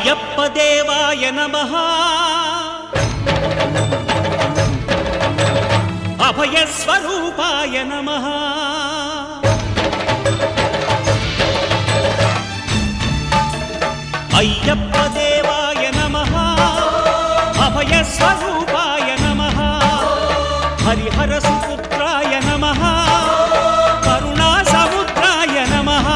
అయ్యప్ప దేవాయ నమః అభయ స్వరూపాయ నమః అయ్యప్ప దేవాయ నమః అభయ స్వరూపాయ నమః హరిహర సుపుత్రాయ నమః కరుణా సముద్రాయ నమః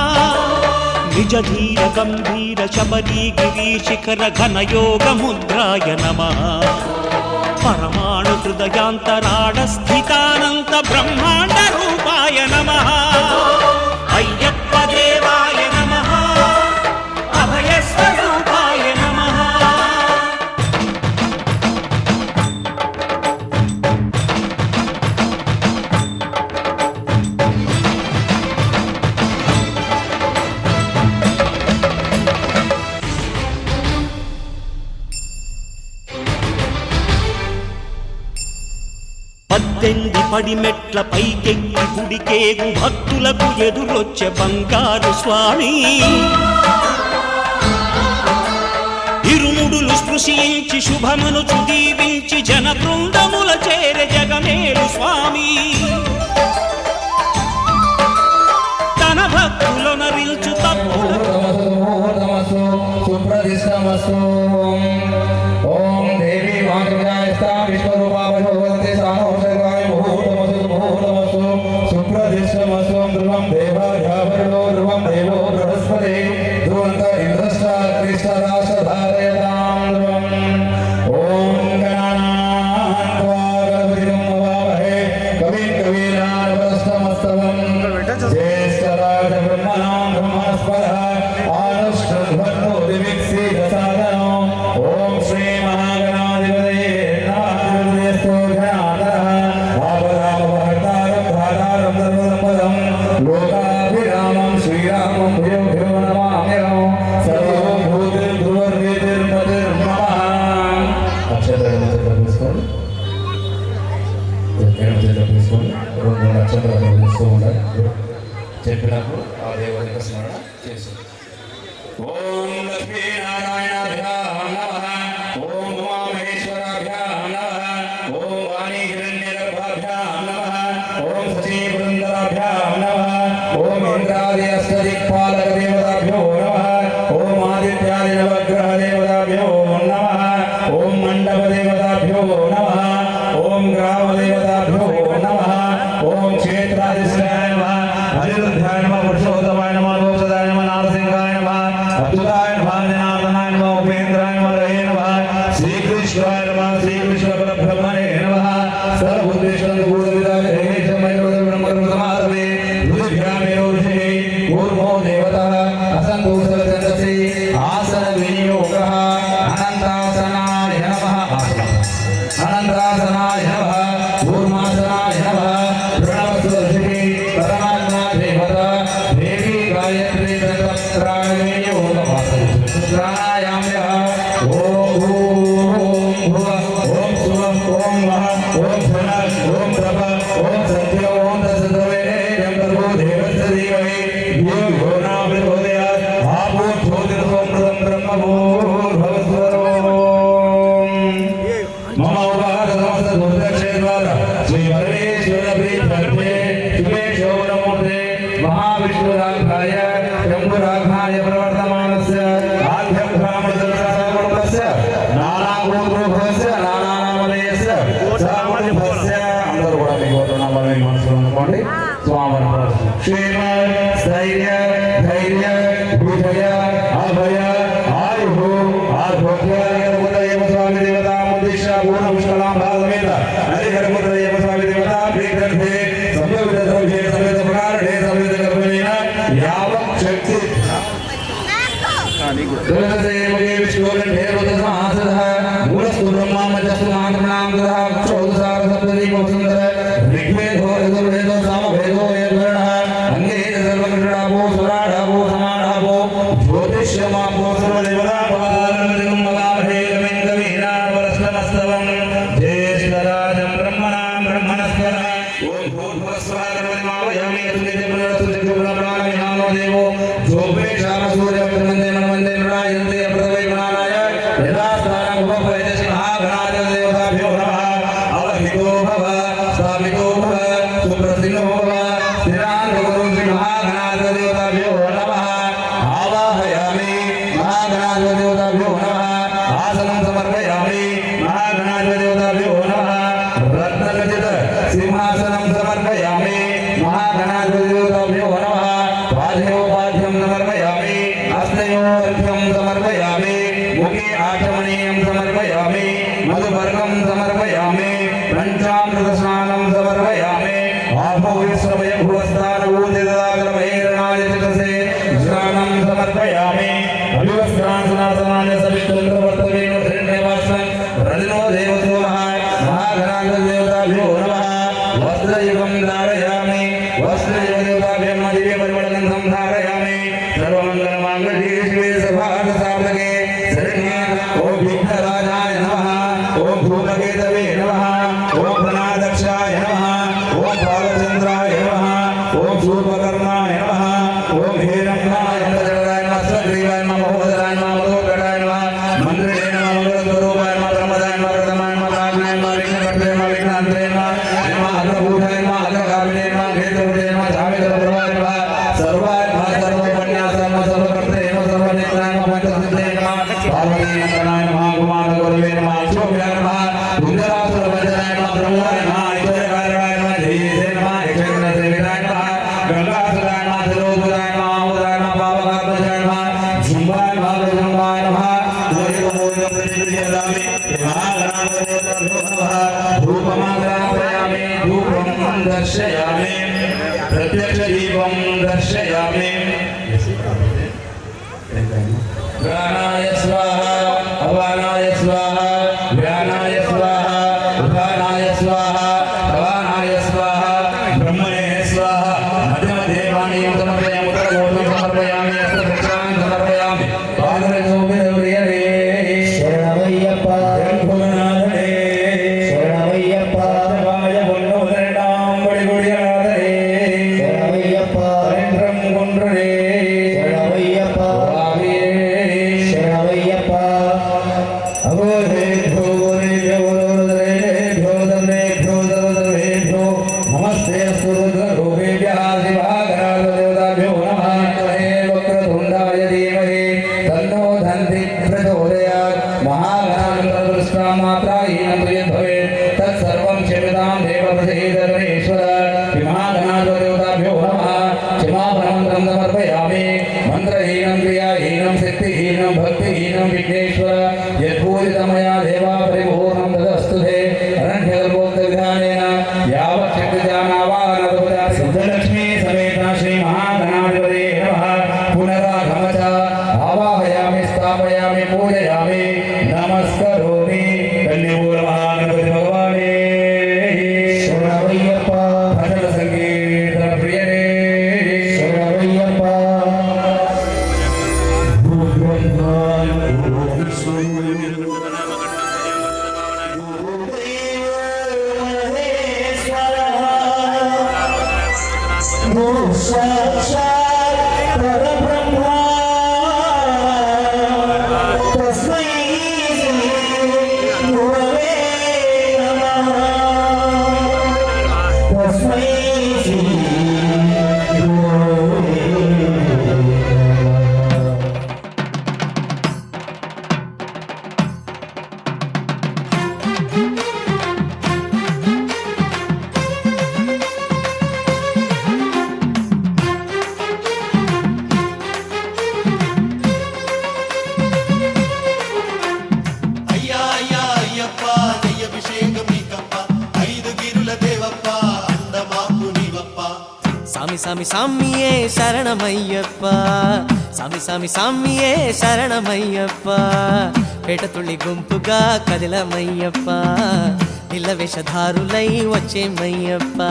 నిజ ధీర గంభీర శబరీ గిరీశిఖర ఘనయోగ ముద్రాయ నమః పరమాణు హృదయాంతరాళ స్థితానంత బ్రహ్మాండ రూపాయ నమః అయ్యప్ప దేవాయ నమః అభయ స్వరూపాయ నమః పద్దెంది పడిమెట్ల పైకెక్కి గుడికేగు భక్తులకు ఎదురొచ్చే బంగారు స్వామి ఇరుముడులు స్పృశించి శుభమును చుదీవించి జన బృందముల చేర జగమేలు స్వామి తన భక్తులొనరిల్చు తప్పుల ఓం దేవి మాతృజాయస్తాం విశ్వరూపావశోభవతి సానోషగాయ ముహూర్తమస్తు ముహూర్తమస్తు సుప్రదిష్టమస్తు ధ్రువం దేవాయావరుణో ధ్రువం దేవో బృహస్పతి ధ్రువంత ఇంద్రష్ట క్లిష్టరాష్ట్రధారయతాం ధ్రువం ఓం గణానాన్త్వా గణపతిం నమామహే కవిం కవీనామస్తమస్తవం జ్యేష్ఠరాజ బ్రహ్మణాం బ్రహ్మణస్పదః ఆనుష్ఠుభన్నో దివిక్సీద సాధనో ఓం శ్రీ మహాగణాధిపతయే నమః ఆపదామపహర్తారం ధాతారం సర్వసంపదం లోకాభిరామం శ్రీరామం భూయో భూయో నమామ్యహం సర్వం భూతిర్భువర్వేతిర్మతిర్మమః అక్షరాలు తీసుకోండి తీసుకోండి రెండు అక్షరాలు తీస్తూ ఉండాలి చెప్పినప్పుడు ఆ దేవుడికి స్మరణ చేసి ఓం లక్ష్మీనారాయణాభ్యాం నమః ఓం ఉమామహేశ్వరాభ్యాం నమః ఓం వాణీ హిరణ్యగర్భాభ్యాం నమః ఓం సచీపురందరాభ్యాం నమః ఓం ఇంద్రాది అష్టదిక్పాలక దేవతాభ్యో నమః ఓం ఆదిత్యాది నవగ్రహ దేవతాభ్యో నమః ఓం మండప దేవతాభ్యో నమః ఓం గ్రామ దేవతాభ్యో నమః ఓం క్షేత్రాధిష్టాయ నమః అనిరుద్ధాయ నమః పురుషోత్తమాయ నమః లోకసదాయ నమః నారసింహాయ నమః అచ్యుతాయ నమః జనార్దనాయ నమః ఉపేంద్రాయ నమః హరే నమః శ్రీకృష్ణాయ నమః శ్రీకృష్ణ పరబ్రహ్మణే నమః సర్వభూతేషు భూతవిదాయ హే సమయోదయ బ్రహ్మకర్మసమారభే బుద్ధిభ్యామేవ ఋషిః కూర్మో దేవతః అసంతోషవచందసి ఆసన వినియోగః అనంతాసనాయ నమః అనంతాసనాయ నమః కూర్మాసనాయ నమః ప్రణవస్తు ఋషిః పరమాత్మా దేవత దేవీ గాయత్రీ ప్రాణాయామ్యః ఓం భూః ఓం శుభం ఓం మహ ఓం ధన ఓం ప్రభ ఓం సత్య ఓం దశద్రవేణం భర్గో దేవస్య ధీమహి ధియో యో న ప్రచోదయాత్ ఆపో జ్యోతిర్సోమృతం బ్రహ్మభూర్భువస్వరం మమ ఉపహార సమస్త దుర్దక్షేద్వార శ్రీ పరమేశ్వర ప్రీత్యర్థే శుభే శోభనమూర్తే మహావిష్ణురాఘాయ శంభురాఘాయ ప్రవర్తమానస్య ఆధ్యం బ్రాహ్మణస్య నానాగోత్రోభవస్య నానానామధేయస్య సర్వనిభస్య అందరూ కూడా మీ గోత్రనామాలు మీ మనసులో అనుకోండి స్వామివారి క్షేమ స్థైర్య ధైర్య విజయ అభయ ఆయుః नमः आसनं समर्पयामि महागणाधिपतिभ्यो नमः रत्नखचित सिंहासनं समर्पयामि महागणाधिपतिभ्यो नमः पाद्योपाद्यं समर्पयामि हस्तयोर्घ्यं समर्पयामि मुखे आचमनीयं समर्पयामि मधुपर्कं समर्पयामि पञ्चामृतस्नानं समर्पयामि आभो विश्वमय भुवस्तानभूतिदागरमहेरणाय चितसे स्नानं समर्पयामि अभिवस्त्रासनासनाय सवितुन्द्रवर्तवेन धृण्यवासनं रजनो देवसोमः महागणाधिपतिभ्यो नमः वस्त्रयुगं धारयामि वस्त्रयुगदेवताभ्यं दिव्यपरिमलगन्धं धारयामि सर्वमङ्गलमाङ्गल्ये शिवे सर्वार्थसाधके शरण्ये ॐ विघ्नराजाय नमः ॐ धूमकेतवे नमः ॐ प्रणादक्षाय नमः ॐ बालचन्द्राय नमः ॐ शूर्पकर्णाय नमः ॐ हेरम्बाय नमः स्वग्रीवाय नमः महोदराय नमः मधोकराय नमः मन्त्रिणे नमः मंगलस्वरूपाय नमः प्रमदाय नमः प्रथमाय नमः काग्नाय नमः विघ्नकर्त्रे नमः विघ्नान्तरे नमः अग्रभूताय नमः अग्रगामिने नमः भेदरूपे नमः धामितप्रभाय नमः सर्वाय नमः सर्वोपन्यासाय नमः सर्वकर्त्रे नमः सर्वनेत्राय नमः पंचसिद्धे नमः पार्वतीनन्दनाय नमः कुमारगौरवे नमः अक्षोभ्याय नमः कुन्दरासुरभजनाय नमः ब्रह्माय नमः ऐश्वर्यकारणाय नमः धीरे नमः यक्षगणसेविताय नमः गंगासुराय नमः जलोदराय नमः आमोदाय नमः पावकात्मजाय नमः झुम्बाय नमः भजम्बाय नमः मोहितमोहितं प्रतिपद्यदामि महागणाधिपतिभ्यो नमः धूपमाग्रापयामि धूपं दर्शयामि प्रत्यक्षदीपं दर्शयामि व्यानाय स्वाहा अवानाय स्वाहा व्यानाय स्वाहा उदानाय स्वाहा अवानाय स्वाहा ब्रह्मणे स्वाहा मध्यमदेवानीं समर्पयामि उत्तरगोत्रं समर्पयामि हस्तदक्षिणां समर्पयामि पादरजोभिर्व्रियते शरणमय्यप्प शरणभुवनाथने शरणमय्यप्प शिवाय पुण्योदरणां बडिगुडियादरे शरणमय्यप्प हरिन्द्रं कुण्ड्रने शरणमय्यप्प शरणमय्यप्प अघोरेभ्यो गोरेभ्यो गोरोदरेभ्यो दन्देभ्यो सर्वदर्भेभ्यो नमस्ते सुरुद्ररूपेभ्यः शिवागणाधिपतिभ्यो नमः महे वक्रतुण्डाय धीमहि तन्नो धन्ति प्रचोदयात् महागणाधिपतिर्ष्टामात्राहीनं यद्भवेत् तत्सर्वं क्षम्यतां देवप्रसीदर्मेश्वर महागणाधिपतिभ्यो नमः क्षमापणमन्त्रं समर्पयामि मन्त्रहीनं क्रियाहीनं शक्तिहीनं भक्तिहीनं विघ्नेश्वर यद्भूतितमया देवा परिपूर्णं तदस्तु ते अनन्यकल्पोक्तविधानेन यावत् शक्तिजानावाहनभूता सिद्धलक्ष्मी समेता श्री महागणाधिपते नमः पुनरागम च आवाहयामि स्थापयामि पूजयामि नमस्करोमि कल्यपूर महागणपति भगवाने शरणमय्यप्प भजन संकीर्तन प्रियने शरणमय्यप्प साक्षात् परब्रह्मा तस्मै गुरवे नमः तस्मै गुरवे అయ్యా అయ్యా అయ్యప్ప నెయ్యభిషేకం నీకప్ప ఐదు గిరుల దేవప్ప అండమాకు నీవప్ప சாமி சாமி சாமியே சரணமையப்பா சாமி சாமி சாமியே శరణమయ్యప్పా పేట తుళ్ళి గుంపుగా కదిలమయ్యప్పా నిల్ల వేషధారులై వచ్చేమయ్యప్పా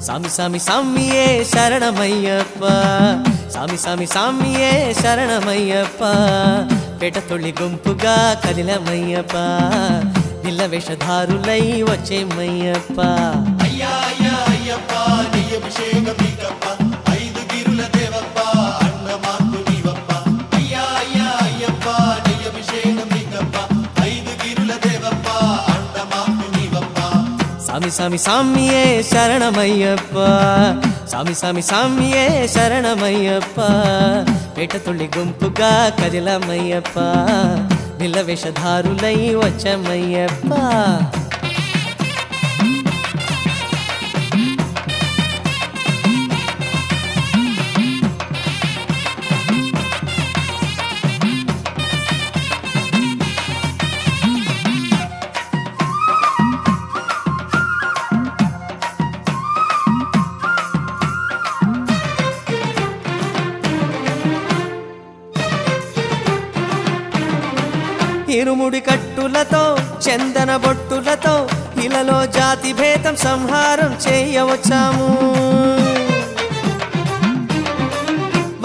సామి సామి సామియే శరణమయ్యప్పా సామి సామి సామియే శరణమయ్యప్పా పేట తుళ్ళి గుంపుగా కదిలమయ్యప్పా నిల్ల వేషధారులై వచ్చేమయ్యప్పా అయ్యా అయ్యా అయ్యప్ప నెయ్యభిషేకం నీకప్ప ఐదు గిరుల దేవప్ప అండమాకు నీవప్ప అయ్యా అయ్యా అయ్యప్ప నెయ్యభిషేకం నీకప్ప ఐదు గిరుల దేవప్ప అండమాకు నీవప్ప సామి సామి సామియే శరణమయ్యప్పా సామి సామి సామియే శరణమయ్యప్పా పేట తుళ్ళి గుంపుగా కదిలమయ్యప్పా బిల్ల వేషధారులై వచ్చమయ్యప్ప. ఇరుముడి కట్టులతో చందన బొట్టులతో ఇలలో జాతి భేదం సంహారం చేయవచ్చాము.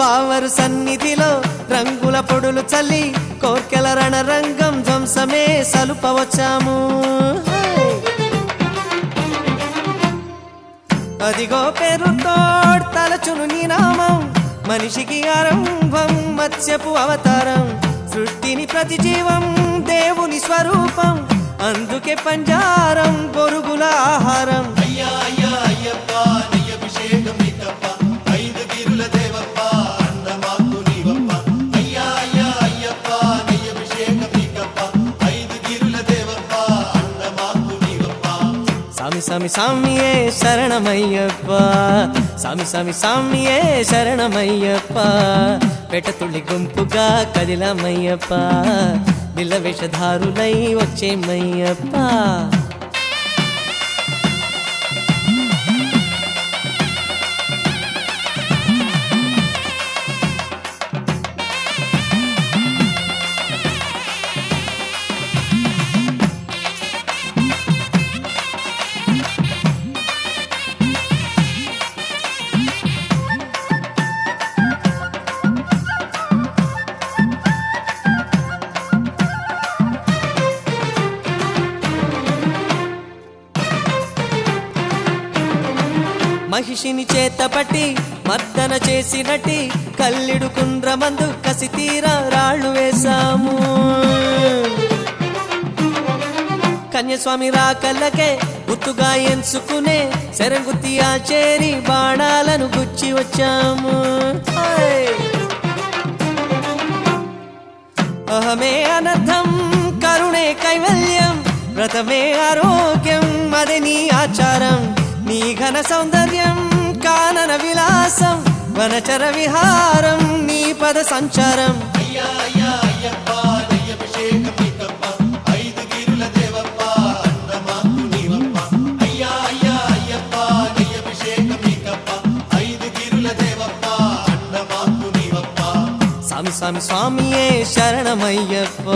బావరు సన్నిధిలో రంగుల పొడులు చల్లి కోర్కెల రణరంగం ధ్వంసమే సలుపవచ్చాము. అదిగో పేరుతో తలచును నీ నామం, మనిషికి ఆరంభం మత్స్యపు అవతారం. సృష్టిని ప్రతి జీవం దేవుని స్వరూపం, అందుకే పంజారం పొరుగుల ఆహారం. అయ్యా అయ్యా అయ్యప్ప నీ అభిషేకం నీకప్ప, ఐదు గిరుల దేవప్ప అన్నమాకు నీవప్ప. అయ్యా అయ్యా అయ్యప్ప నీ అభిషేకం నీకప్ప, ఐదు గిరుల దేవప్ప అన్నమాకు నీవప్ప. సామి సామి సామియే శరణమయ్యప్ప, సామి సామి సామియే శరణమయ్యప్ప. పెటతుళ్ళి గుంపుగా కదిలమయ్యప్ప, బిల్ల వేషధారులై వచ్చేమయ్యప్ప. మహిషిని చేతపట్టి మర్దన చేసినట్టి కల్లిడు కుండ్రమందు కసి తీరా రాళ్ళు వేశాము. కన్యస్వామి రాకల్లకే గుర్తుగా ఎంచుకునే శరంగుత్తి ఆచేరి బాణాలను గుచ్చి వచ్చాము. అహమే అనర్థం కరుణే కైవల్యం, వ్రతమే ఆరోగ్యం అదే నీ ఆచారం. నీ ఘన సౌందర్యం కానన విలాసం, వనచర విహారం నీ పద సంచారం. అయ్యా అయ్యా అయ్యప్ప నీ అభిషేకం నీకప్ప, ఐదు గిరుల దేవప్ప అన్నమాకు నీవప్ప. అయ్యా అయ్యా అయ్యప్ప నీ అభిషేకం నీకప్ప, ఐదు గిరుల దేవప్ప అన్నమాకు నీవప్ప. స్వామి స్వామి స్వామియే శరణమయ్యప్ప,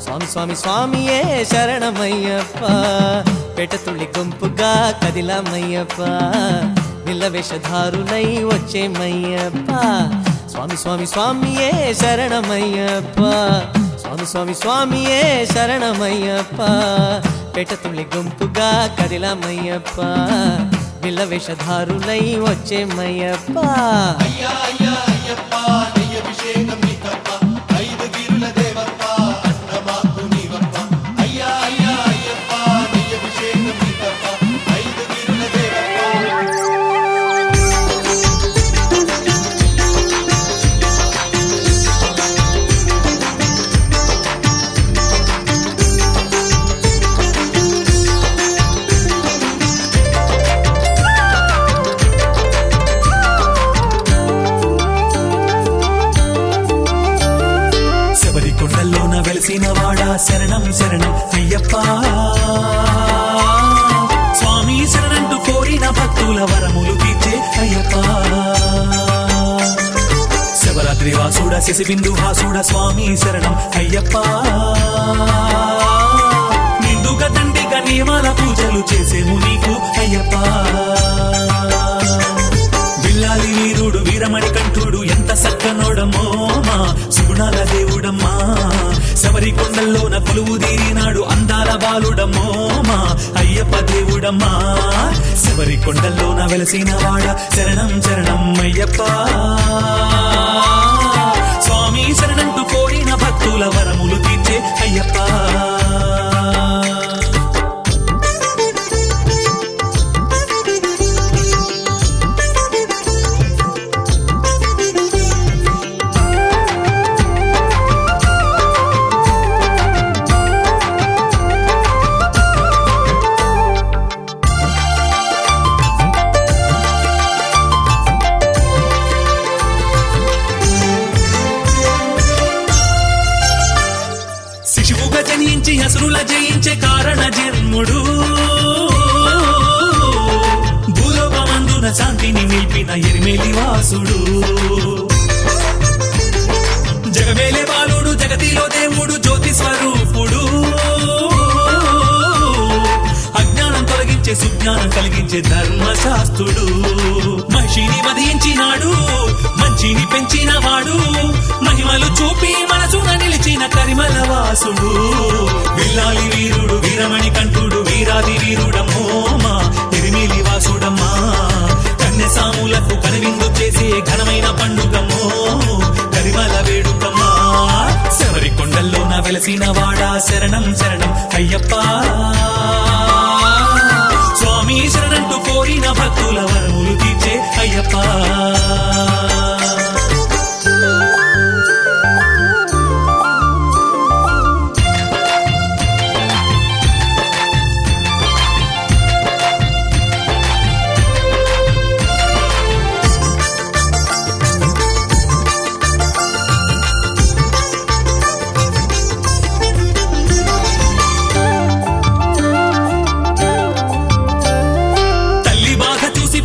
స్వామి స్వామి స్వామియే శరణమయ్యప్ప. పెటతుళ్ళి గుంపుగా కదిలమయ్యప్ప, బిల్ల వేషధారులై వచ్చేమయ్యప్ప. స్వామి స్వామి స్వామియే శరణమయ్యప్ప, స్వామి స్వామి స్వామియే శరణమయ్యప్ప. పెటతుళ్ళి గుంపుగా కదిలమయ్యప్ప, బిల్ల వేషధారులై వచ్చేమయ్యప్ప. అయ్యా అయ్యా అయ్యప్ప నీ అభిషేకం నీకప్ప, ఐదు గిరుల దేవప్ప అన్నమాకు నీవప్ప. అయ్యా అయ్యా అయ్యప్ప నీ అభిషేకం నీకప్ప, ఐదు గిరుల దేవప్ప. కొండల్లోన వెలిసిన వాడా శరణం శరణం అయ్యప్ప. స్వామి శరణంటూ కోరిన భక్తుల వరములు తీర్చే అయ్యప్ప. శివరాత్రి వాసుడ శశిబిందు హాసుడ స్వామి శరణం అయ్యప్ప. నిండుగా దండిగా నియమాల పూజలు చేసేము నీకు అయ్యప్ప. విల్లాలి వీరుడు వీరమణి కంఠుడు ఎంత సక్కనోడమ్మో మా సుగుణాల దేవుడమ్మా. శబరి కొండల్లోన కొలువు తీరినాడు అందాల బాలుడమ్మో మా అయ్యప్ప దేవుడమ్మా. శబరి కొండల్లోన వెలసిన వాడ శరణం శరణం అయ్యప్ప. స్వామి శరణంటూ కోరిన భక్తుల వరములు తీర్చే అయ్యప్ప. అసురుడుగా జనించి అసురుల జయించే కారణ జన్ముడు భూలోకమందున శాంతిని నిలిపిన ఎరిమేలి వాసుడు జగమేలే బాలుడు జగతిలో దేవుడు జ్యోతి స్వరూపుడు అజ్ఞానం తొలగించే సుజ్ఞానం కలిగించే ధర్మశాస్త్రుడు మహిషిని వధించినాడు మంచిని పెంచిన వాడు మహిమలు చూపి మనసున నిలిచిన కరిమల వాసుడు విల్లాలి వీరుడు వీరమణి కంఠుడు వీరాది వీరుడమ్మో మా ఎరిమేలి వాసుడమ్మా కన్యసాములకు కనువిందు చేసే ఘనమైన పండుగమ్మో కరిమల వేడుకమ్మా శబరి కొండల్లో నా వెలసిన వాడా శరణం శరణం అయ్యప్ప స్వామి శరణంటూ కోరిన భక్తుల వరములు తీర్చే అయ్యప్ప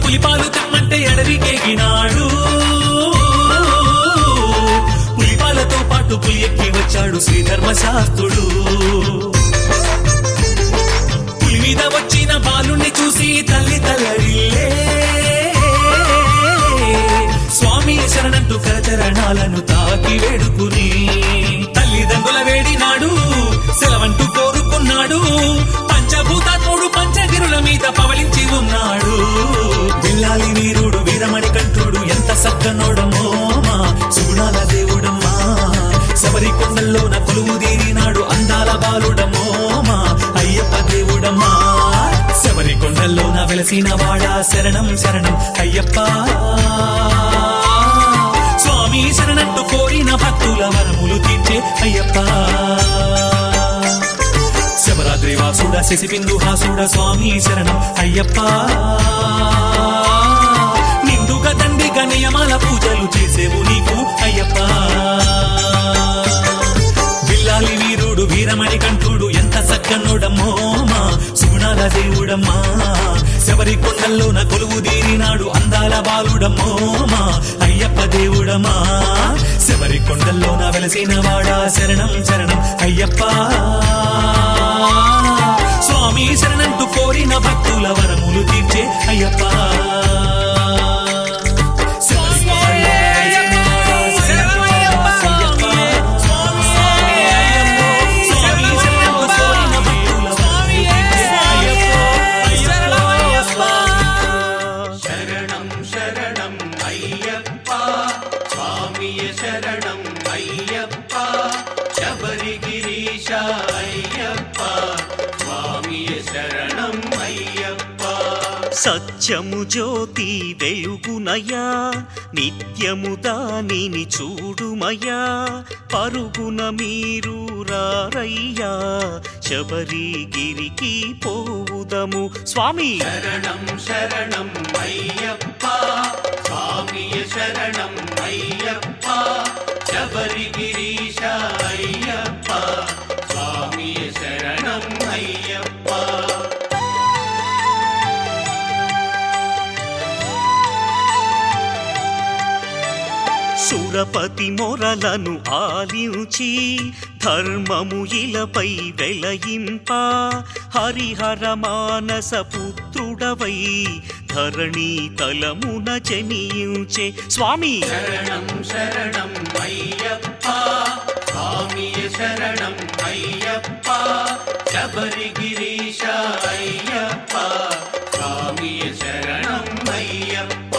పులిపాలు తెమ్మంటే ఎడరికేగినాడు పులిపాలతో పాటు పులి ఎక్కి వచ్చాడు శ్రీధర్మశాస్త్రుడు పులి మీద వచ్చిన బాలుణ్ణి చూసి తల్లి తల్లడిల్లే స్వామి శరణంటూ కరచరణాలను తాకి వేడుకుని తల్లిదండ్రుల వేడినాడు సెలవంటూ కోరుకున్నాడు పంచభూతాత్ముడు పంచగిరుల మీద పవళించి ఉన్నాడు విల్లాలి వీరుడు వీరమణి కంఠుడు ఎంత సక్కనోడమ్మో మా సుగుణాల దేవుడమ్మా శబరి కొండల్లో నా కొలువు తీరినాడు అందాల బాలుడమ్మో మా అయ్యప్ప దేవుడమ్మా శబరి కొండల్లో నా వెలసిన వాడా శరణం శరణం అయ్యప్ప స్వామి శరణంటూ కోరిన భక్తుల వరములు తీర్చే అయ్యప్ప శబరాద్రి వాసుడ శశిబిందు హాసుడ స్వామి శరణం అయ్యప్ప నిండుగా దండిగా నియమాల పూజలు చేసేవు నీకు అయ్యప్ప విల్లాలి వీరుడు వీరమణి కంఠుడు ఎంత సక్కనోడమ్మో మా సుగుణాల దేవుడమ్మా శబరి కొండల్లో నా కొలువు తీరినాడు అందాల బాలుడమ్మో మా అయ్యప్ప దేవుడమ్మా శబరి కొండల్లో నా వెలసిన వాడా శరణం శరణం అయ్యప్ప స్వామి శరణంటూ కోరిన భక్తుల వరములు తీర్చే అయ్యప్ప శరణం శరణం అయ్యప్ప స్వామియ శరణం అయ్యప్ప శబరిగిరీశ అయ్యప్ప స్వామియ శరణం అయ్యప్ప సత్యము జ్యోతి వెలుగునయా నిత్యము దానిని చూడుమయా పరుగున మీరు రారయ్యా శబరిగిరికి పోవుదము స్వామి శరణం శరణం అయ్యప్ప స్వామియ శరణం అయ్యప్ప శబరిగిరీశ అయ్యప్ప స్వామియ శరణం అయ్యప్ప సురపతి మొరలను ఆలించి ధర్మము ఇలపై వెలయింప హరిహర మానస పుత్రుడవై ధరణి తలమున జనియుచే స్వామి శరణం శరణం అయ్యప్ప స్వామియ శరణం అయ్యప్ప శబరిగిరీశ అయ్యప్ప స్వామియ శరణం అయ్యప్ప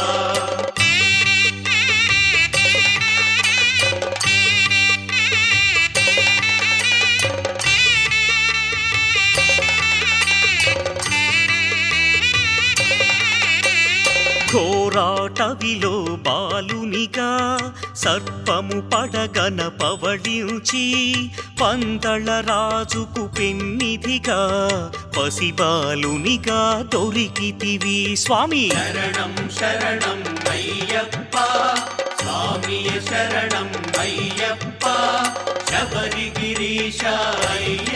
ఘోరాటవిలో బాలునిగా సర్పము పడగన పవళించి పందళ రాజుకు పెన్నిధిగా పసిబాలునిగా దొరికితివి స్వామి శరణం శరణం అయ్యప్ప స్వామియ శరణం అయ్యప్ప శబరిగిరీశ అయ్యప్ప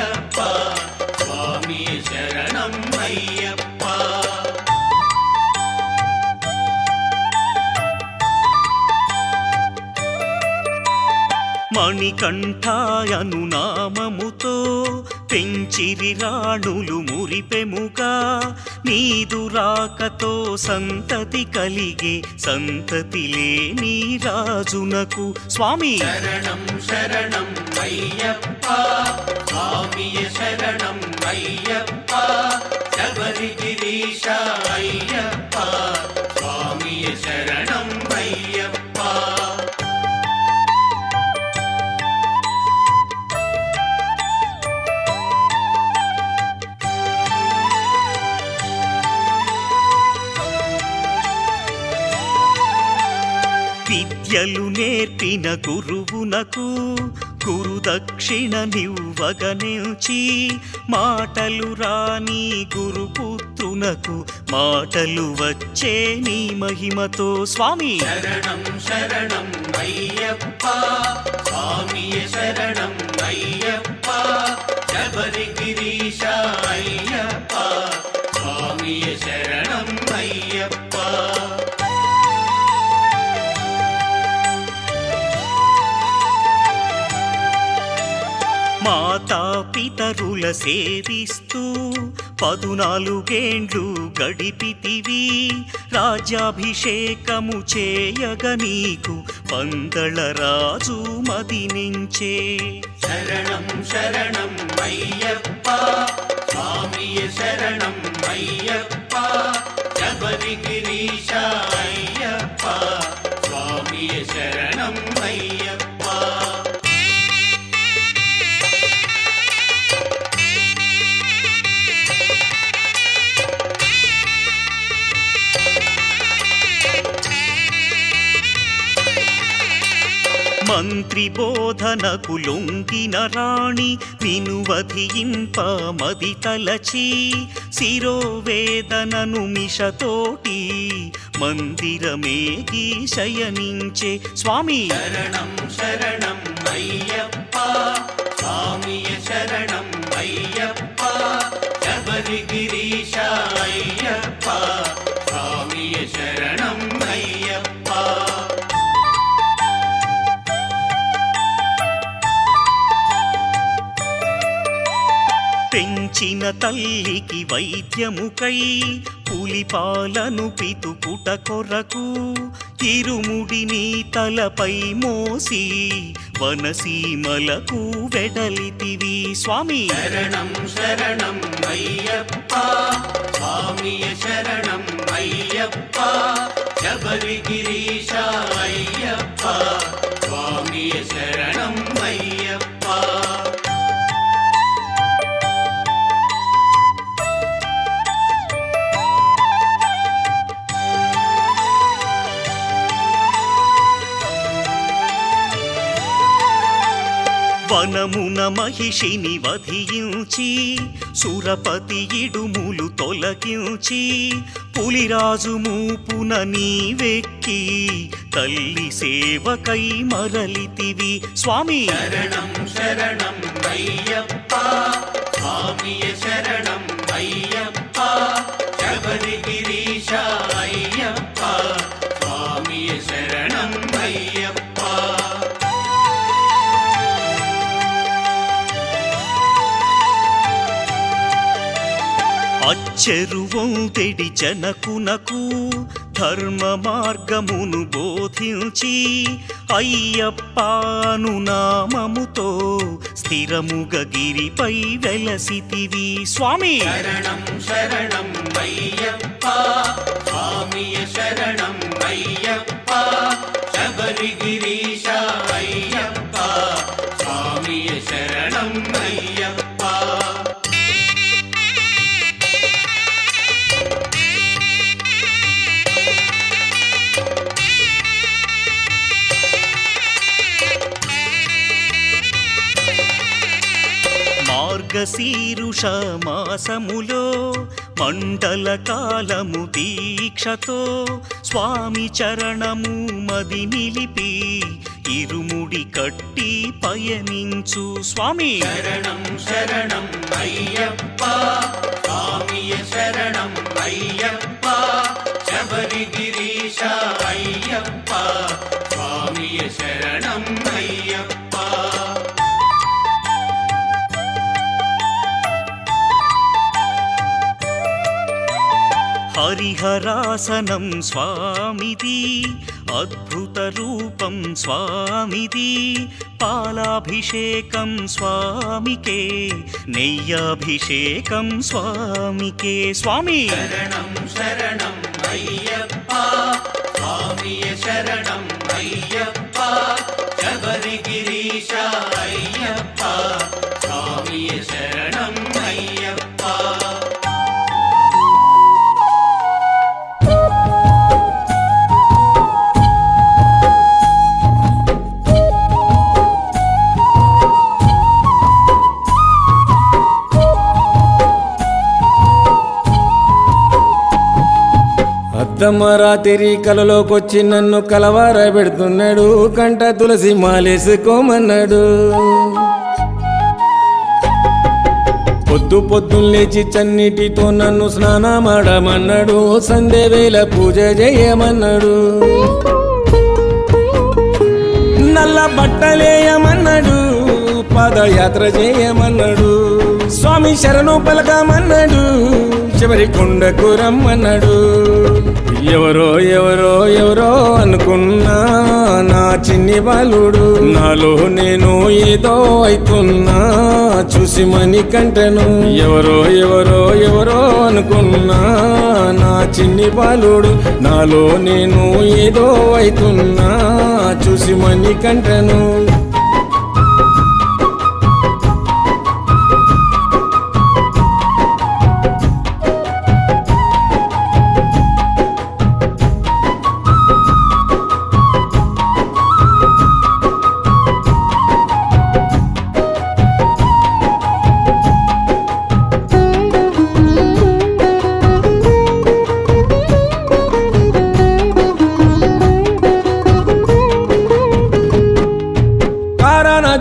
మణికంఠాయను నామముతో పెంచిరి రాణులు మురిపెముగా నీదు రాకతో సంతతి కలిగే సంతతి లేని రాజునకు స్వామి శరణం శరణం అయ్యప్ప స్వామియ శరణం అయ్యప్ప శబరిగిరీశ అయ్యప్ప స్వామియ శరణం అయ్యప్ప విద్యలు నేర్పిన గురువునకు గురుదక్షిణ నివ్వగనిల్చి మాటలు రాని గురుపుత్రునకు మాటలు వచ్చే నీ మహిమతో స్వామి శరణం శరణం అయ్యప్ప స్వామియ శరణం అయ్యప్ప శబరిగిరీశ అయ్యప్ప స్వామియ శరణం అయ్యప్ప మాతా పితరుల సేవిస్తూ 14 గడిపితివి రాజ్యాభిషేకము చేయగ నీకు పందళ రాజు మదినించే శరణం శరణం అయ్యప్ప స్వామియ శరణం అయ్యప్ప శబరిగిరీశ అయ్యప్ప స్వామియ శరణం అయ్యప్ప మంత్రి బోధనకు లొంగిన రాణి వినువధింప మది తలచి శిరోవేదనను మిషతోటి మందిరమేగి శయనించే స్వామి శరణం శరణం అయ్యప్ప స్వామియ శరణం అయ్యప్ప శబరిగిరీశ అయ్యప్ప స్వామియ శరణం అయ్యప్ప పెంచిన తల్లికి వైద్యముకై పులిపాలను పితుకుట కొరకు ఇరుముడిని తలపై మోసి వనసీమలకు వెడలితివి స్వామి శరణం శరణం అయ్యప్ప స్వామియ శరణం అయ్యప్ప శబరిగిరీశ అయ్యప్ప స్వామియ శరణం అయ్యప్ప వనమున మహిషిని వధించి సురపతి ఇడుములు తొలగించి పులిరాజు మూపున నీవెక్కి తల్లి సేవకై మరలితివి స్వామి శరణం శరణం అయ్యప్ప స్వామియ శరణం అయ్యప్ప శబరిగిరీశ అయ్యప్ప స్వామియ శరణం అయ్యప్ప అచ్చెరువొంతెడి జనకునకు ధర్మ మార్గమును బోధించి అయ్యప్పను నామముతో స్థిరముగ గిరిపై వెలసితివి స్వామి శరణం శరణం అయ్యప్ప స్వామియ శరణం అయ్యప్ప శబరిగిరీశ అయ్యప్ప స్వామియ శరణం అయ్యప్ప మార్గశీరుష మాసములో మండల కాలము దీక్షతో స్వామి చరణము మది నిలిపి ఇరుముడి కట్టి పయనించు స్వామి శరణం శరణం అయ్యప్ప స్వామియ శరణం అయ్యప్ప శబరిగిరీశ అయ్యప్ప స్వామియ శరణం అయ్యప్ప హరిహరాసనం స్వామిది అద్భుత రూపం స్వామిది పాలాభిషేకం స్వామికే నెయ్యాభిషేకం స్వామికే స్వామి శరణం శరణం అయ్యప్ప స్వామియ శరణం అయ్యప్ప శబరిగిరీశ అయ్యప్ప స్వామియ శరణం అయ్యప్ప అర్ధమరాత్రి కలలోకొచ్చి నన్ను కలవార పెడుతున్నాడు కంట తులసి మాలేసుకోమన్నాడు పొద్దు లేచి చన్నిటితో నన్ను స్నానమాడమన్నాడు సంధ్యవేళ పూజ చేయమన్నాడు నల్ల బట్టలేయమన్నాడు పాదయాత్ర చేయమన్నాడు స్వామి శరణు పలకమన్నాడు చివరి కొండకు రమ్మన్నాడు ఎవరో ఎవరో ఎవరో అనుకున్నా నా చిన్ని బాలుడు నాలో నేను ఏదో అవుతున్నా చూసి మని కంటను ఎవరో ఎవరో ఎవరో అనుకున్నా నా చిన్ని బాలుడు నాలో నేను ఏదో అవుతున్నా చూసి మని కంటను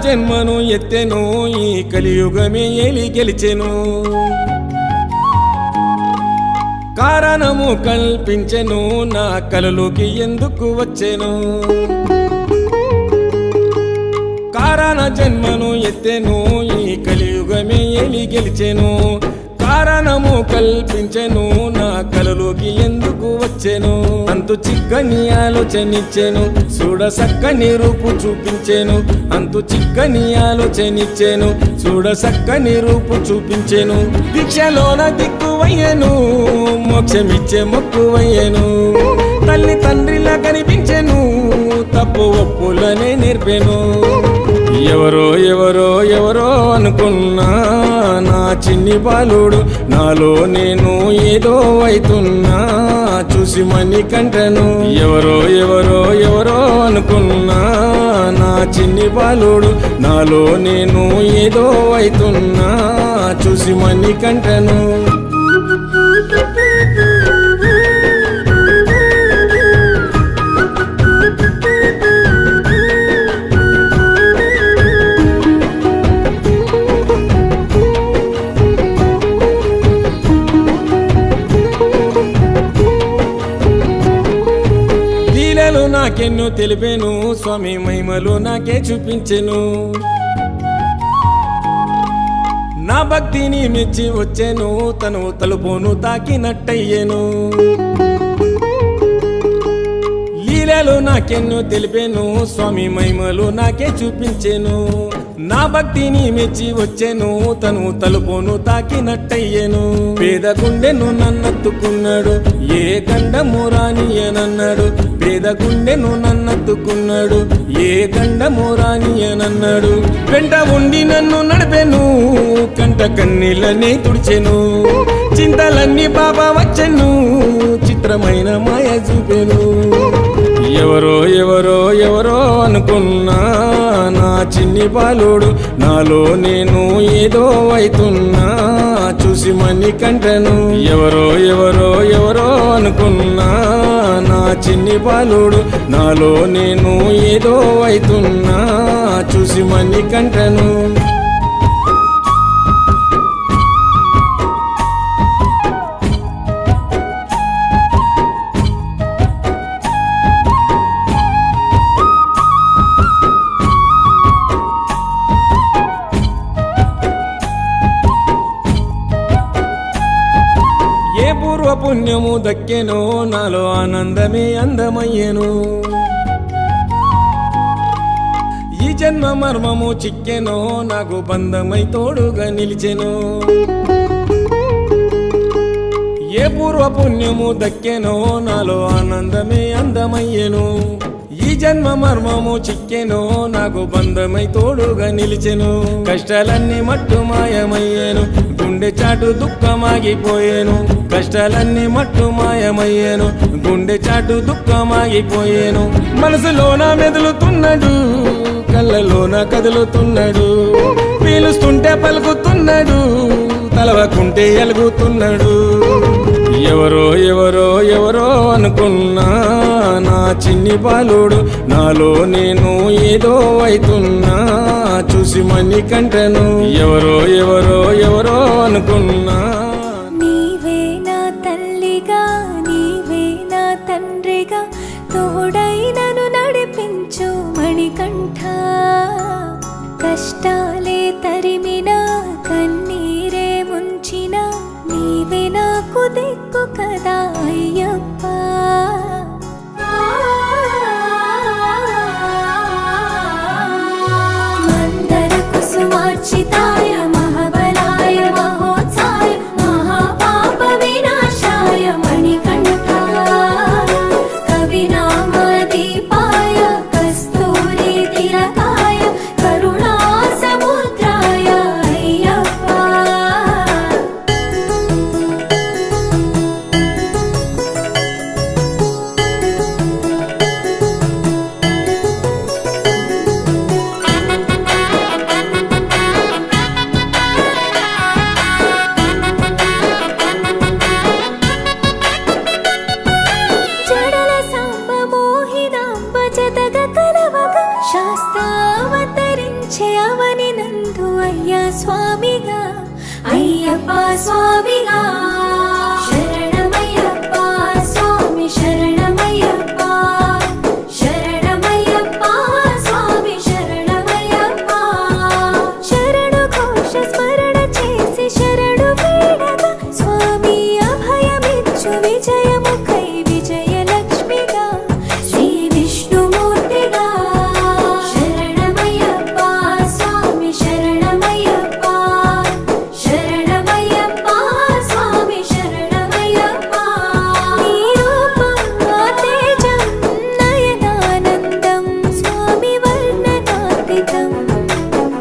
జన్మను ఎత్తెను ఈ కలియుగమే ఏలి గెలిచెను కారణము కల్పించెను నా కలలోకి ఎందుకు వచ్చెను కారణ జన్మను ఎత్తెను ఈ కలియుగమే ఏలి గెలిచెను కారణము కల్పించెను నా కలలోకి ఎందుకు వచ్చెను అంతు చిక్కని ఆలోచనిచ్చెను చూడ సక్కని రూపు చూపించెను అంతు చిక్కని ఆలోచనిచ్చెను చూడ సక్కని రూపు చూపించెను దీక్షలోన దిక్కువయ్యను మోక్షమిచ్చే మొక్కువయ్యను తల్లి తండ్రిలా కనిపించెను తప్పు ఒప్పులనే నేర్పెను ఎవరో ఎవరో ఎవరో అనుకున్నా నా చిన్ని బాలుడు నాలో నేను ఏదో అవుతున్నా చూసి మని కంటను ఎవరో ఎవరో ఎవరో అనుకున్నా నా చిన్ని బాలుడు నాలో నేను ఏదో అవుతున్నా చూసి మని కంటను నాకెన్నో తెలిపేను స్వామి మహిమలు నాకే చూపించెను నా భక్తిని మెచ్చి వచ్చెను తను తలుపును తాకినట్టయ్యేను లీలలు నాకెన్నో తెలిపేను స్వామి మహిమలు నాకే చూపించెను నా భక్తిని మెచ్చి వచ్చెను తను తలుపును తాకినట్టయ్యేను పేద గుండెను నన్నెత్తుకున్నాడు ఏ గండము రానియనన్నాడు పేద గుండెను నన్నెత్తుకున్నాడు ఏ గండము రానియనన్నాడు వెంట ఉండి నన్ను నడిపెను కంట కన్నీళ్ళనే తుడిచెను చింతలన్నీ బాబా వచ్చెను చిత్రమైన మాయ చూపెను ఎవరో ఎవరో ఎవరో అనుకున్నా నా చిన్ని బాలుడు నాలో నేను ఏదో అవుతున్నా చూసి మని కంటను ఎవరో ఎవరో ఎవరో అనుకున్నా నా చిన్ని బాలుడు నాలో నేను ఏదో అవుతున్నా చూసి మని కంటను పుణ్యము దక్కెను నాలో ఆనందమే అందమయ్యెను ఈ జన్మ మర్మము చిక్కెను నాకు బంధమై తోడుగా నిలిచెను ఏ పూర్వ పుణ్యము దక్కెను నాలో ఆనందమే అందమయ్యెను ఈ జన్మ మర్మము చిక్కెను నాకు బంధమై తోడుగా నిలిచెను కష్టాలన్నీ మట్టు మాయమయ్యేను గుండె చాటు దుఃఖమాగిపోయేను కష్టాలన్నీ మట్టు మాయమయ్యేను గుండె చాటు దుఃఖమాగిపోయేను మనసులోన మెదులుతున్నాడు కళ్ళలోన కదులుతున్నాడు పీలుస్తుంటే పలుకుతున్నాడు తలవకుంటే ఎలుగుతున్నాడు ఎవరో ఎవరో ఎవరో అనుకున్నా నా చిన్ని బాలుడు నాలో నేను ఏదో అవుతున్నా చూసి మని కంటను ఎవరో ఎవరో ఎవరో అనుకున్నా నీవే నా తల్లిగా నీవే నా తండ్రిగా తోడై నన్ను నడిపించు మణికంఠ కష్టాలే తరిమినా కన్నీరే ముంచిన నీవే నాకు దిక్కు కదా అయ్యప్ప మందర కుసుమార్చితాయ మహాబలాయ మహోత్సాయ మహాపాప వినాశాయ మణికంఠ కవినామదీపాయ కస్తూరి తిలకాయ కరుణా సముద్రాయ అయ్యప్ప జడల సాంబ మోహినాంబ జతగ కలవగ శాస్త్రావతరించే అవని నందు అయ్యా స్వామిగా అయ్యప్ప స్వామిగా శరణమయ్యప్ప స్వామి శరణమయ్యప్ప శరణమయ్యప్ప స్వామి శరణమయ్యప్ప శరణు ఘోష స్మరణ చేసి శరణు వేడగా స్వామి అభయమిచ్చు విజయముఖై విజయలక్ష్మిగా శ్రీ విష్ణుమూర్తిగా శరణమయ్యప్ప స్వామి శరణమయ్యప్ప శరణమయ్యప్ప స్వామి శరణమయ్యప్ప నీ రూపం తేజం నయనానందం స్వామి వర్ణనాతీతం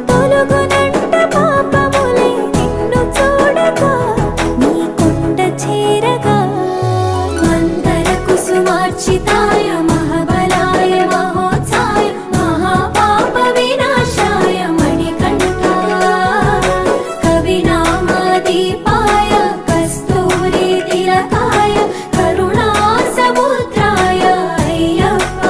తొలగునంట పాపములే నిన్ను చూడగా నీ కొండ చేరగా మందర కుసుమార్చితాయ మహాబలాయ మహోత్సాయ మహాపాప వినాశాయ మణికంఠ కవినామదీపాయ కస్తూరి తిలకాయ కరుణా సముద్రాయ అయ్యప్ప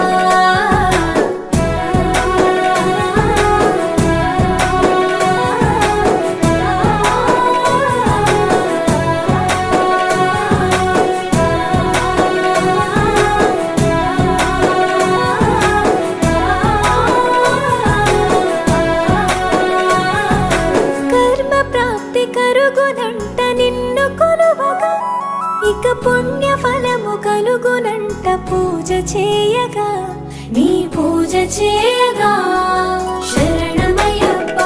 కర్మ ప్రాప్తి కరుగునంట నిన్ను కొలువగా ఇక పుణ్య ఫలము కలుగునంట పూజ చేయగా నీ పూజ చేయగా శరణమయ్యప్ప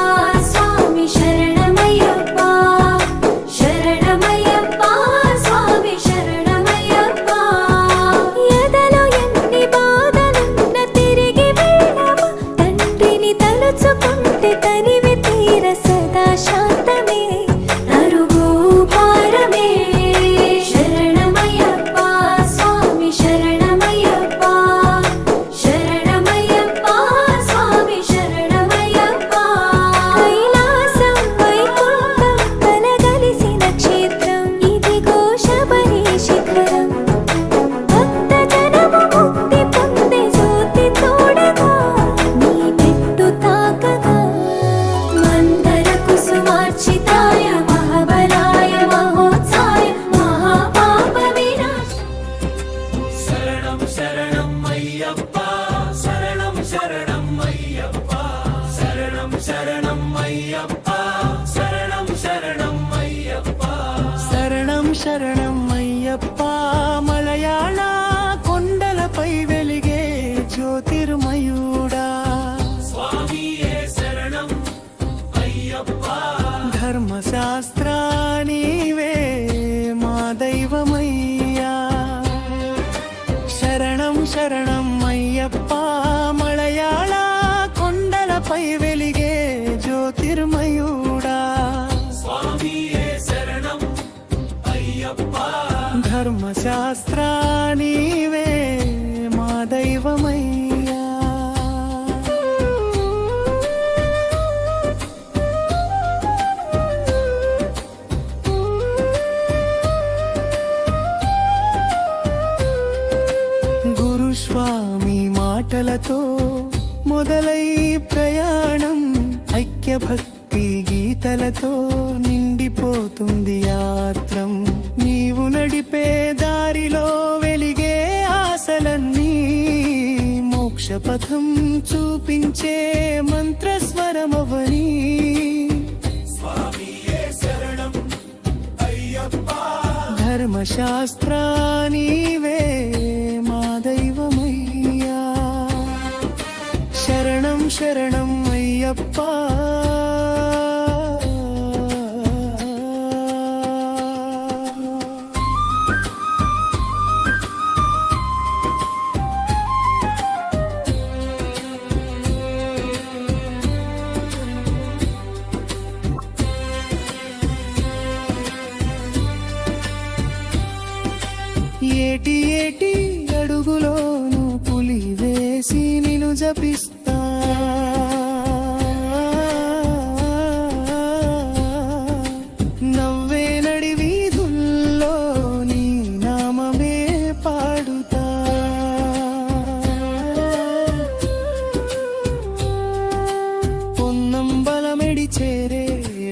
స్వామి శరణమయ్యప్ప శరణమయ్యప్ప స్వామి శరణమయ్యప్ప ఎదలో ఎన్ని బాధలున్న తిరిగి వెళ్ళవా తండ్రిని తలుచుకుంటే తనివి తీర సదా శాంతమే అరుగు భారమే శరణమయ్యప్ప స్వామి శరణమయ్యప్ప శరణమయ్యప్ప స్వామి శరణమయ్యప్ప ధర్మశాస్త్రా నీవే మా దైవమయ్యా శరణం శరణం అయ్యప్ప మలయాళ కొండలపై వెలిగే జ్యోతిర్మయుడా ధర్మశాస్త్రా నీవే మా దైవమయ్యా గురుస్వామి మాటలతో మొదలై ప్రయాణం ఐక్య భక్తి గీతలతో నిండిపోతుంది యాత్రం నీవు నడిపే దారిలో వెలిగే ఆశలన్నీ మోక్షపథం చూపించే మంత్రస్వరమవని ధర్మశాస్త్రా నీవే మా దైవమయ్యా శరణం శరణం అయ్యప్ప ఏటి ఏటి అడుగులోను పులి వేసి నిన్ను జపిస్తా నవ్వే నడి వీధుల్లో నీ నామమే పాడుతా పొన్నం బలమెడి చేరే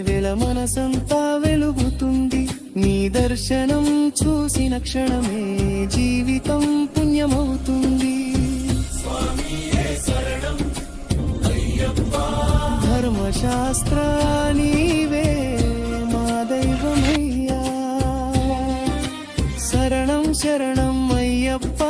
వెల మనసంతా వెలుగుతుంది నీ దర్శనం చూసిన క్షణమే జీవితం పుణ్యమవుతుంది ధర్మశాస్త్రా నీవే మా దైవమయ్యా శరణం శరణం అయ్యప్ప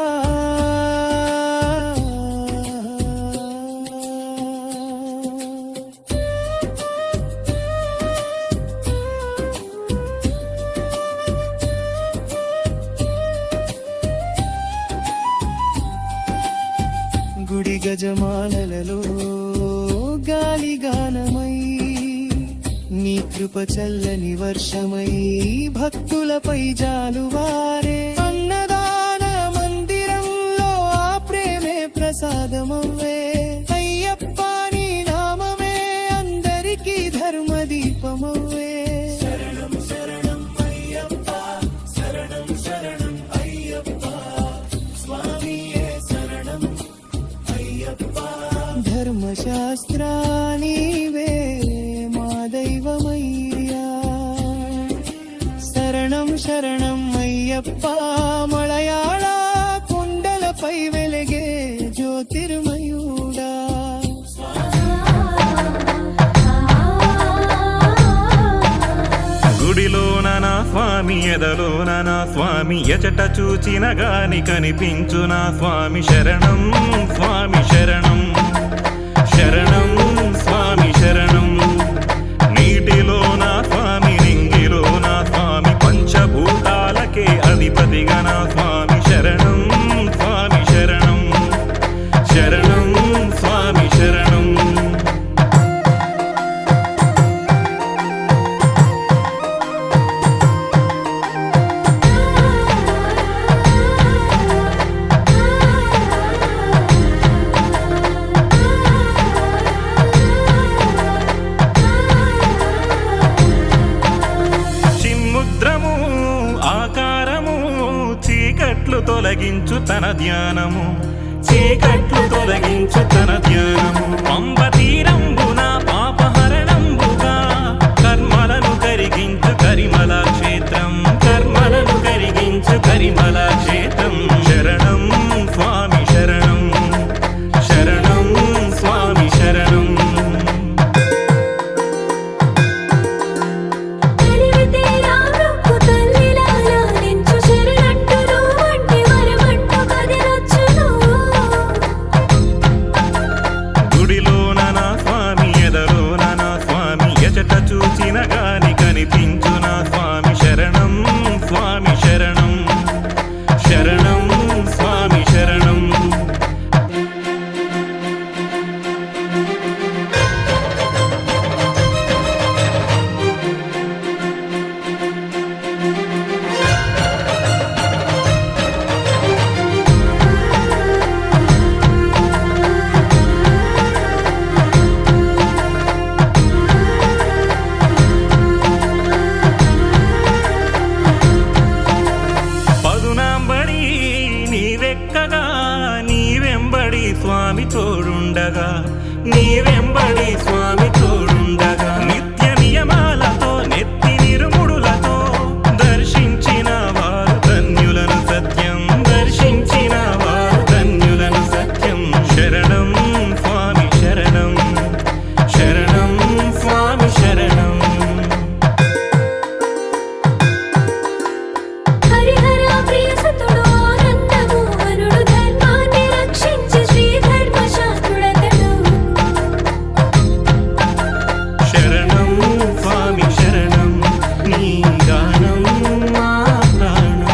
గుడి గజమాలలో గాలి గానమై నీ కృప చల్లని వర్షమై భక్తులపై జాలువారే అన్నదాన మందిరంలో ఆ ప్రేమే ప్రసాదమవ్వే అయ్యప్ప నీ నామమే అందరికీ ధర్మ దీపమవ్వే శరణం శరణం అయ్యప్ప శరణం శరణం అయ్యప్ప స్వామియే శరణం ధర్మశాస్త్రా నీవే మా దైవమయ్యా శరణం శరణం అయ్యప్ప మలయాళ కొండలపై వెలిగే జ్యోతిర్మయుడా గుడిలోన నా స్వామి ఎదలోన నా స్వామి ఎచట చూచిన గాని కనిపించు నా స్వామి శరణం స్వామి శరణం శరణం స్వామి శరణం నీటిలో నా స్వామి రింగిలో నా స్వామి పంచభూతాలకే అధిపతిగా నా స్వామి శరణం స్వామి శరణం శరణం స్వామి శరణం తొలగించు తన ధ్యానము చీకట్లు తొలగించు తన ధ్యానము పంబ తీరంబున పాపహరణంబుగా కర్మలను కరిగించు కరిమల క్షేత్రం కర్మలను కరిగించు కరిమల క్షేత్రం శరణం స్వామి శరణం శరణం స్వామి శరణం దీపించునా స్వామి శరణం స్వామి శరణం శరణం స్వామి శరణం పదునాంబడి నీవెక్కగా నీవెంబడి స్వామి తోడుండగా నీవెంబడి స్వామి తోడుండగా నిత్య నియమాలతో నెత్తి నిరుముడులతో దర్శించిన వారు ధన్యులను సత్యం దర్శించిన వారు ధన్యులను సత్యం శరణం స్వామి శరణం శరణం స్వామి శరణం హరిహర ప్రియసుతుడు ఆనందమోహనుడు ధర్మాన్ని రక్షించి శ్రీధర్మశాస్త్రుడతడు శరణం స్వామి శరణం నీ గానం మా ప్రాణం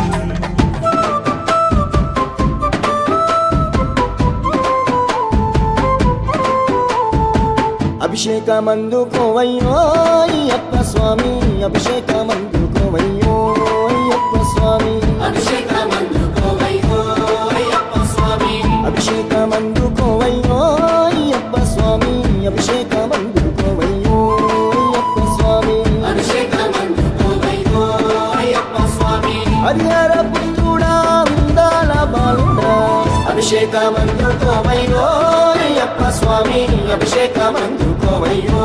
అభిషేకమందుకోవయ్యో అయ్యప్ప స్వామి అభిషేకమందుకోవయ్యో అయ్యప్ప స్వామి అభిషేకమందుకోవయ్యో అయ్యప్ప స్వామి అభిషేకమందుకోవయ్యో అయ్యప్ప స్వామి అభిషేకమందుకోవయ్యో అయ్యప్ప స్వామి అభిషేకమందుకోవయ్యో అయ్యప్ప స్వామి హరిహర పుత్రుడా ఉందాల బాలుడా అభిషేకమందుకోవయ్యో అయ్యప్ప స్వామి అభిషేకమందుకోవయ్యో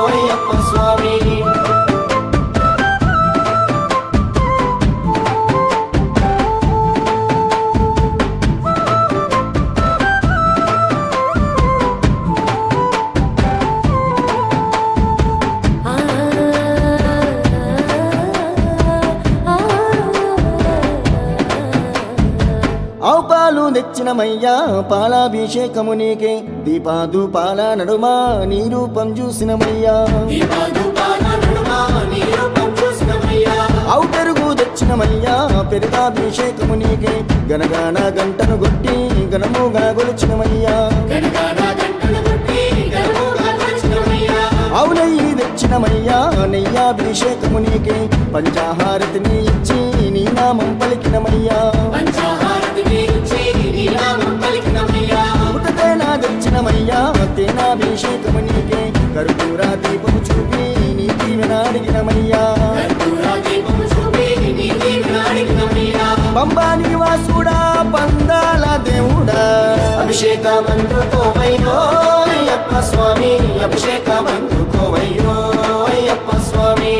అయ్యప్ప స్వామి ఆ ఆ ఆవు పాలు తెచ్చినమయ్యా పాలాభిషేకము నీకే దీపాదుపాల నడుమ నీ రూపం చూసినమయ్యా దీపాదుపాల నడుమ నీ రూపం చూసినమయ్యా ఆవు పెరుగు తెచ్చినమయ్యా పెరుగాభిషేకము నీకే గనగాన గంటను కొట్టి గణముగా గొలిచినమయ్యా గణగాన గంటలు కొట్టి గణముగా కొలిచినమయ్యా ఆవు నెయ్యి తెచ్చినమయ్యా నెయ్యాభిషేకము నీకే పంచాహారతిని ఇచ్చి నీ నామం పలికినమయ్యా పంచాహారతిని ఇచ్చి నీ నామం పలికినమయ్యా పుట్టతేనా తెచ్చినమయ్యా తేనాభిషేకము నీకే కర్పూర దీపము చూపి నీ దీవెన అడిగినమయ్యా కర్పూర దీపము చూపి నీ దీవెన అడిగినమయ్యా పంబా నివాసుడా పందాల దేవుడా అభిషేకమందుకోవయ్యో అయ్యప్ప స్వామి అభిషేకమందుకోవయ్యో అయ్యప్ప స్వామి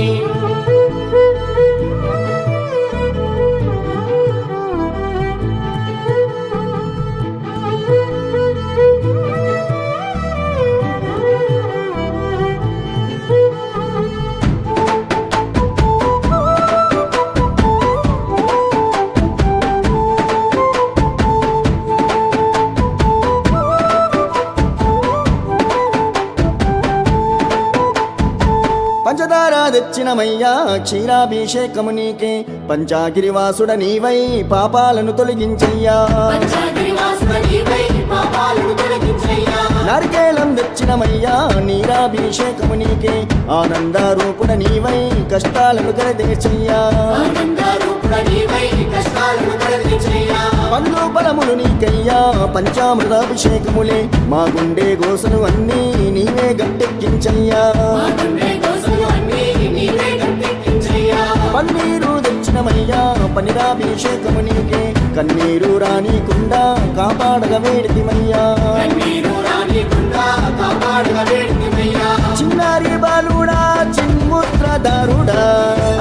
పంచదార తెచ్చినమయ్యా క్షీరాభిషేకము నీకే పంచాగిరివాసుడ నీవై పాపాలను తొలగించయ్యా పంచాగిరివాసుడ నీవై పాపాలను తొలగించయ్యా నారికేళం తెచ్చినమయ్యా నీరాభిషేకము నీకే ఆనందరూపుడ నీవై కష్టాలను కలదేచయ్యా ఆనందరూపుడ నీవై కష్టాలను తొలగించయ్యా పండ్లు ఫలములు నీకయ్యా పంచామృతాభిషేకములే మా గుండె గోసలు అన్నీ నీవే గట్టెక్కించయ్యా మా గుండె దోసలు అన్నీ నీవే గట్టెక్కించయ్యా పన్నీరు తెచ్చినమయ్యా పనిరాభిషేకము నీకే కన్నీరు రానికుండా కాపాడగ వేడితిమయ్యా కన్నీరు రానికుండా కాపాడుగా వేడితిమయ్యా చిన్నారి బాలుడా చిన్ముద్రదారుడా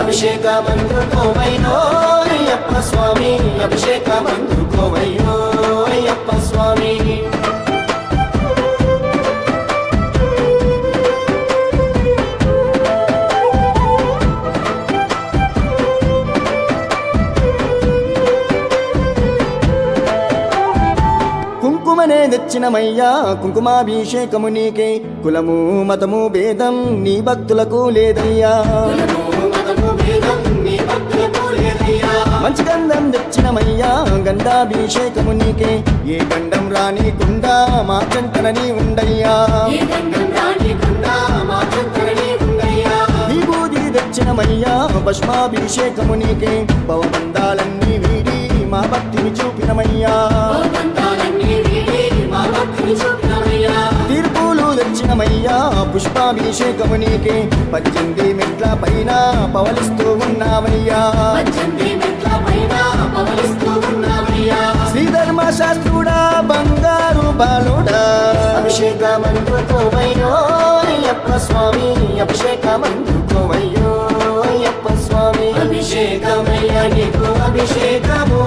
అభిషేకమందుకోవయ్యో అయ్యప్ప స్వామి అభిషేకమందుకోవయ్యో అయ్యప్ప స్వామి కుంకుమనే తెచ్చినమయ్యా కుంకుమాభిషేకము నీకే కులము మతము భేదం నీ భక్తులకు లేదయ్యా కులము లేదయ్యా మంచి గంధం తెచ్చినమయ్యా గంధాభిషేకము నీకే ఏ గండం రానికుండా మా చెంతన నీ ఉండయ్యా ఏ గంధం రానికుండా మా చెంతన నీ ఉండయ్యా. విభూది తెచ్చినమయ్యా భస్మాభిషేకము నీకే పవబంధాలన్నీ వీడి మా భక్తిని చూపినమయ్యా భవబంధాలన్నీ వీడి మా భక్తిని చూపినవయ్యా. తీర్పులు తెచ్చినమయ్యా పుష్పాభిషేకము నీకే 18 మెట్ల పైన పవలిస్తూ ఉన్నావయ్యా 18 మెట్ల పైన పవలిస్తూ ఉన్నావయ్యా. శ్రీధర్మ శాస్త్రుడా బంగారు బాలుడా అభిషేకమందుకోవయ్యో అయ్యప్ప స్వామి అభిషేకమందుకోవయ్యో అయ్యప్ప స్వామి అభిషేకమయ్య నీకు అభిషేకము